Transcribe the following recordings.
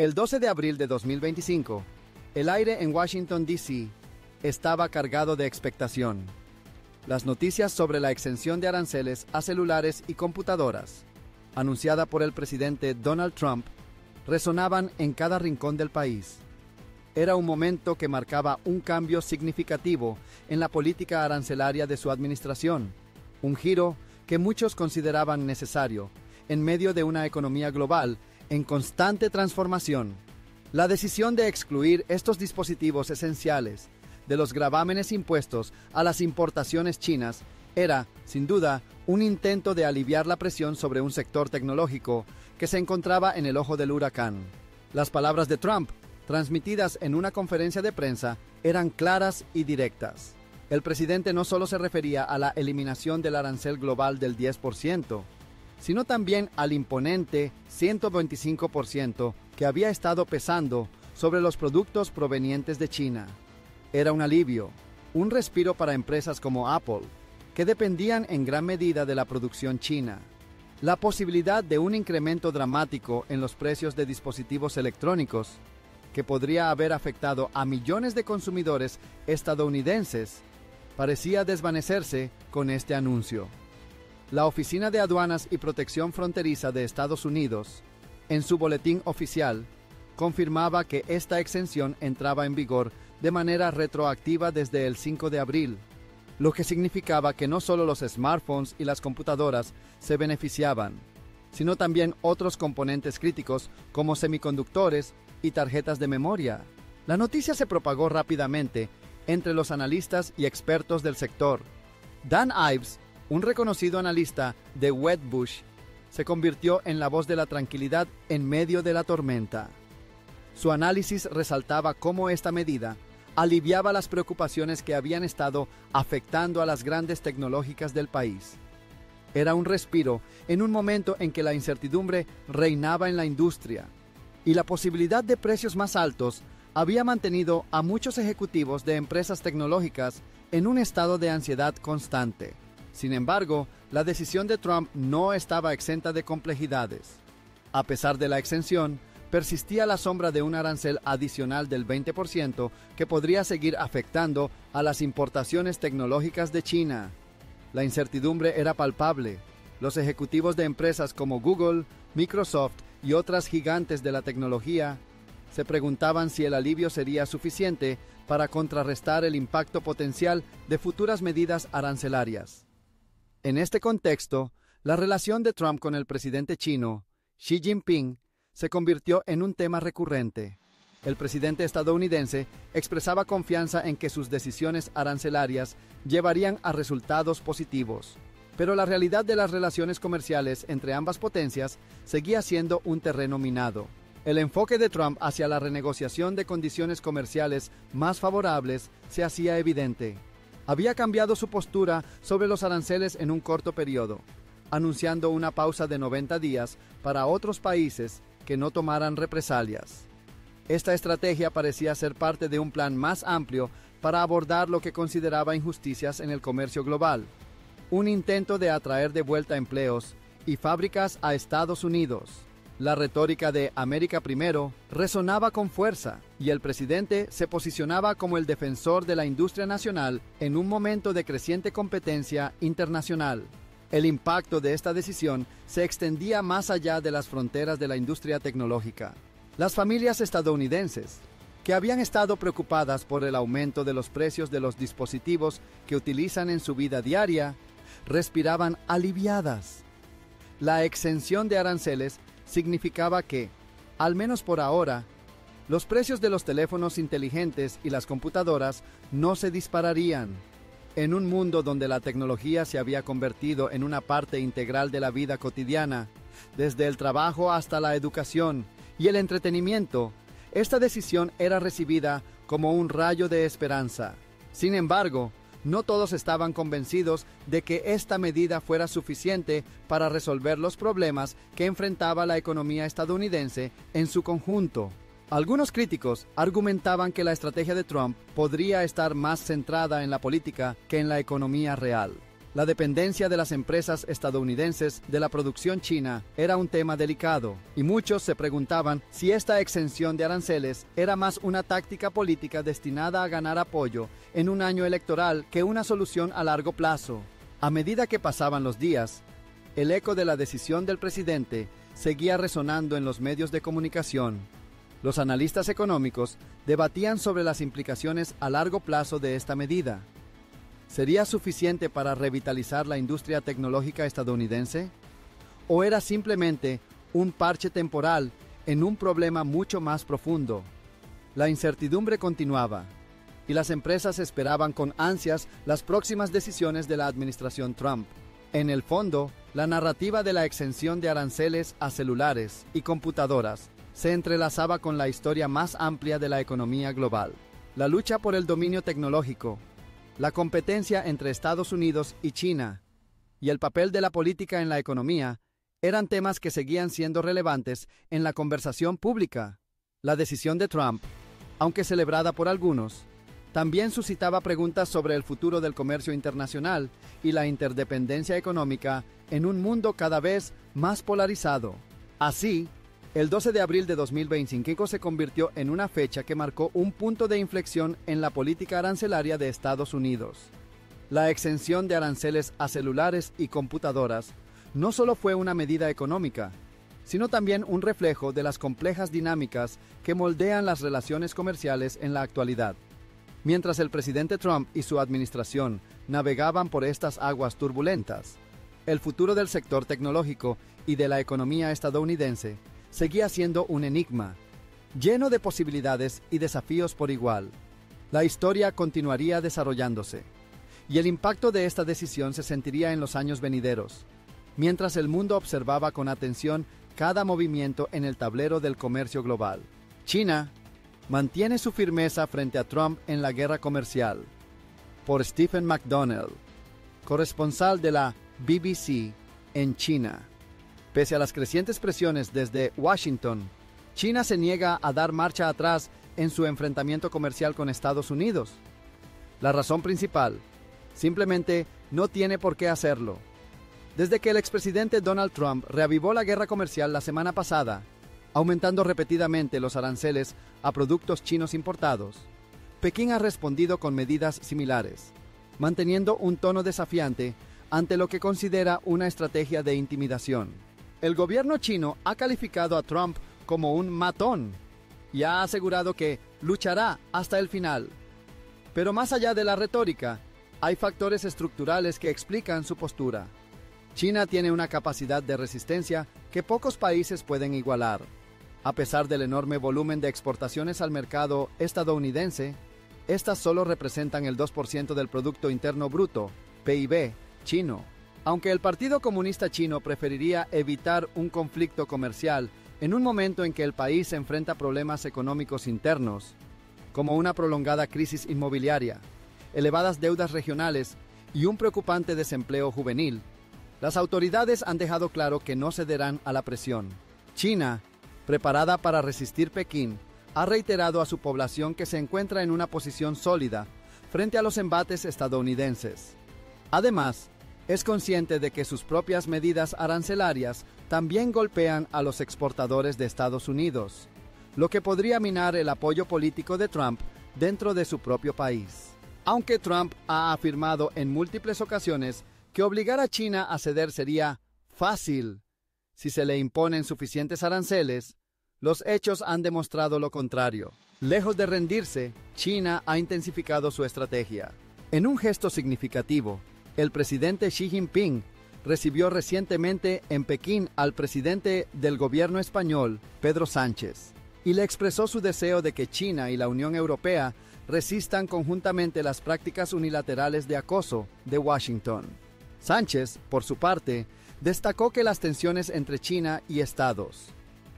El 12 de abril de 2025, el aire en Washington, D.C. estaba cargado de expectación. Las noticias sobre la exención de aranceles a celulares y computadoras, anunciada por el presidente Donald Trump, resonaban en cada rincón del país. Era un momento que marcaba un cambio significativo en la política arancelaria de su administración, un giro que muchos consideraban necesario en medio de una economía global en constante transformación. La decisión de excluir estos dispositivos esenciales de los gravámenes impuestos a las importaciones chinas era, sin duda, un intento de aliviar la presión sobre un sector tecnológico que se encontraba en el ojo del huracán. Las palabras de Trump, transmitidas en una conferencia de prensa, eran claras y directas. El presidente no solo se refería a la eliminación del arancel global del 10%, sino también al imponente 125% que había estado pesando sobre los productos provenientes de China. Era un alivio, un respiro para empresas como Apple, que dependían en gran medida de la producción china. La posibilidad de un incremento dramático en los precios de dispositivos electrónicos, que podría haber afectado a millones de consumidores estadounidenses, parecía desvanecerse con este anuncio. La Oficina de Aduanas y Protección Fronteriza de Estados Unidos, en su boletín oficial, confirmaba que esta exención entraba en vigor de manera retroactiva desde el 5 de abril, lo que significaba que no solo los smartphones y las computadoras se beneficiaban, sino también otros componentes críticos como semiconductores y tarjetas de memoria. La noticia se propagó rápidamente entre los analistas y expertos del sector. Dan Ives, un reconocido analista de Wedbush, se convirtió en la voz de la tranquilidad en medio de la tormenta. Su análisis resaltaba cómo esta medida aliviaba las preocupaciones que habían estado afectando a las grandes tecnológicas del país. Era un respiro en un momento en que la incertidumbre reinaba en la industria, y la posibilidad de precios más altos había mantenido a muchos ejecutivos de empresas tecnológicas en un estado de ansiedad constante. Sin embargo, la decisión de Trump no estaba exenta de complejidades. A pesar de la exención, persistía la sombra de un arancel adicional del 20% que podría seguir afectando a las importaciones tecnológicas de China. La incertidumbre era palpable. Los ejecutivos de empresas como Google, Microsoft y otras gigantes de la tecnología se preguntaban si el alivio sería suficiente para contrarrestar el impacto potencial de futuras medidas arancelarias. En este contexto, la relación de Trump con el presidente chino, Xi Jinping, se convirtió en un tema recurrente. El presidente estadounidense expresaba confianza en que sus decisiones arancelarias llevarían a resultados positivos, pero la realidad de las relaciones comerciales entre ambas potencias seguía siendo un terreno minado. El enfoque de Trump hacia la renegociación de condiciones comerciales más favorables se hacía evidente. Había cambiado su postura sobre los aranceles en un corto periodo, anunciando una pausa de 90 días para otros países que no tomaran represalias. Esta estrategia parecía ser parte de un plan más amplio para abordar lo que consideraba injusticias en el comercio global, un intento de atraer de vuelta empleos y fábricas a Estados Unidos. La retórica de América Primero resonaba con fuerza, y el presidente se posicionaba como el defensor de la industria nacional en un momento de creciente competencia internacional. El impacto de esta decisión se extendía más allá de las fronteras de la industria tecnológica. Las familias estadounidenses, que habían estado preocupadas por el aumento de los precios de los dispositivos que utilizan en su vida diaria, respiraban aliviadas. La exención de aranceles significaba que, al menos por ahora, los precios de los teléfonos inteligentes y las computadoras no se dispararían. En un mundo donde la tecnología se había convertido en una parte integral de la vida cotidiana, desde el trabajo hasta la educación y el entretenimiento, esta decisión era recibida como un rayo de esperanza. Sin embargo, no todos estaban convencidos de que esta medida fuera suficiente para resolver los problemas que enfrentaba la economía estadounidense en su conjunto. Algunos críticos argumentaban que la estrategia de Trump podría estar más centrada en la política que en la economía real. La dependencia de las empresas estadounidenses de la producción china era un tema delicado, y muchos se preguntaban si esta exención de aranceles era más una táctica política destinada a ganar apoyo en un año electoral que una solución a largo plazo. A medida que pasaban los días, el eco de la decisión del presidente seguía resonando en los medios de comunicación. Los analistas económicos debatían sobre las implicaciones a largo plazo de esta medida. ¿Sería suficiente para revitalizar la industria tecnológica estadounidense? ¿O era simplemente un parche temporal en un problema mucho más profundo? La incertidumbre continuaba, y las empresas esperaban con ansias las próximas decisiones de la administración Trump. En el fondo, la narrativa de la exención de aranceles a celulares y computadoras se entrelazaba con la historia más amplia de la economía global. La lucha por el dominio tecnológico, la competencia entre Estados Unidos y China y el papel de la política en la economía eran temas que seguían siendo relevantes en la conversación pública. La decisión de Trump, aunque celebrada por algunos, también suscitaba preguntas sobre el futuro del comercio internacional y la interdependencia económica en un mundo cada vez más polarizado. Así, el 12 de abril de 2025 se convirtió en una fecha que marcó un punto de inflexión en la política arancelaria de Estados Unidos. La exención de aranceles a celulares y computadoras no solo fue una medida económica, sino también un reflejo de las complejas dinámicas que moldean las relaciones comerciales en la actualidad. Mientras el presidente Trump y su administración navegaban por estas aguas turbulentas, el futuro del sector tecnológico y de la economía estadounidense seguía siendo un enigma, lleno de posibilidades y desafíos por igual. La historia continuaría desarrollándose, y el impacto de esta decisión se sentiría en los años venideros, mientras el mundo observaba con atención cada movimiento en el tablero del comercio global. China mantiene su firmeza frente a Trump en la guerra comercial. Por Stephen McDonnell, corresponsal de la BBC en China. Pese a las crecientes presiones desde Washington, China se niega a dar marcha atrás en su enfrentamiento comercial con Estados Unidos. La razón principal, simplemente no tiene por qué hacerlo. Desde que el expresidente Donald Trump reavivó la guerra comercial la semana pasada, aumentando repetidamente los aranceles a productos chinos importados, Pekín ha respondido con medidas similares, manteniendo un tono desafiante ante lo que considera una estrategia de intimidación. El gobierno chino ha calificado a Trump como un matón y ha asegurado que luchará hasta el final. Pero más allá de la retórica, hay factores estructurales que explican su postura. China tiene una capacidad de resistencia que pocos países pueden igualar. A pesar del enorme volumen de exportaciones al mercado estadounidense, estas solo representan el 2% del Producto Interno Bruto, PIB, chino. Aunque el Partido Comunista Chino preferiría evitar un conflicto comercial en un momento en que el país enfrenta problemas económicos internos, como una prolongada crisis inmobiliaria, elevadas deudas regionales y un preocupante desempleo juvenil, las autoridades han dejado claro que no cederán a la presión. China, preparada para resistir Pekín, ha reiterado a su población que se encuentra en una posición sólida frente a los embates estadounidenses. Además, es consciente de que sus propias medidas arancelarias también golpean a los exportadores de Estados Unidos, lo que podría minar el apoyo político de Trump dentro de su propio país. Aunque Trump ha afirmado en múltiples ocasiones que obligar a China a ceder sería fácil si se le imponen suficientes aranceles, los hechos han demostrado lo contrario. Lejos de rendirse, China ha intensificado su estrategia. En un gesto significativo, el presidente Xi Jinping recibió recientemente en Pekín al presidente del gobierno español, Pedro Sánchez, y le expresó su deseo de que China y la Unión Europea resistan conjuntamente las prácticas unilaterales de acoso de Washington. Sánchez, por su parte, destacó que las tensiones entre China y Estados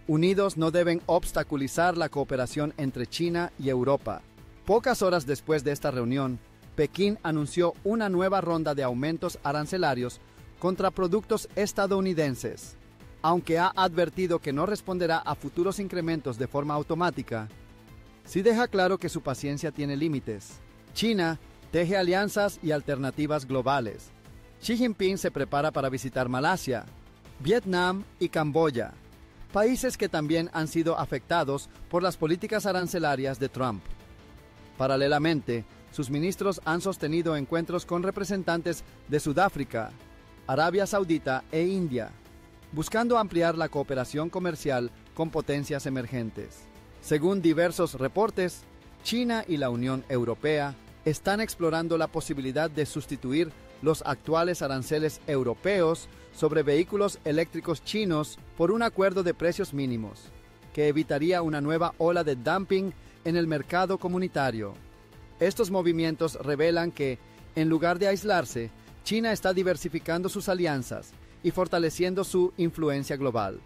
Unidos no deben obstaculizar la cooperación entre China y Europa. Pocas horas después de esta reunión, Pekín anunció una nueva ronda de aumentos arancelarios contra productos estadounidenses. Aunque ha advertido que no responderá a futuros incrementos de forma automática, sí deja claro que su paciencia tiene límites. China teje alianzas y alternativas globales, Xi Jinping se prepara para visitar Malasia, Vietnam y Camboya, países que también han sido afectados por las políticas arancelarias de Trump. Paralelamente, sus ministros han sostenido encuentros con representantes de Sudáfrica, Arabia Saudita e India, buscando ampliar la cooperación comercial con potencias emergentes. Según diversos reportes, China y la Unión Europea están explorando la posibilidad de sustituir los actuales aranceles europeos sobre vehículos eléctricos chinos por un acuerdo de precios mínimos, que evitaría una nueva ola de dumping en el mercado comunitario. Estos movimientos revelan que, en lugar de aislarse, China está diversificando sus alianzas y fortaleciendo su influencia global.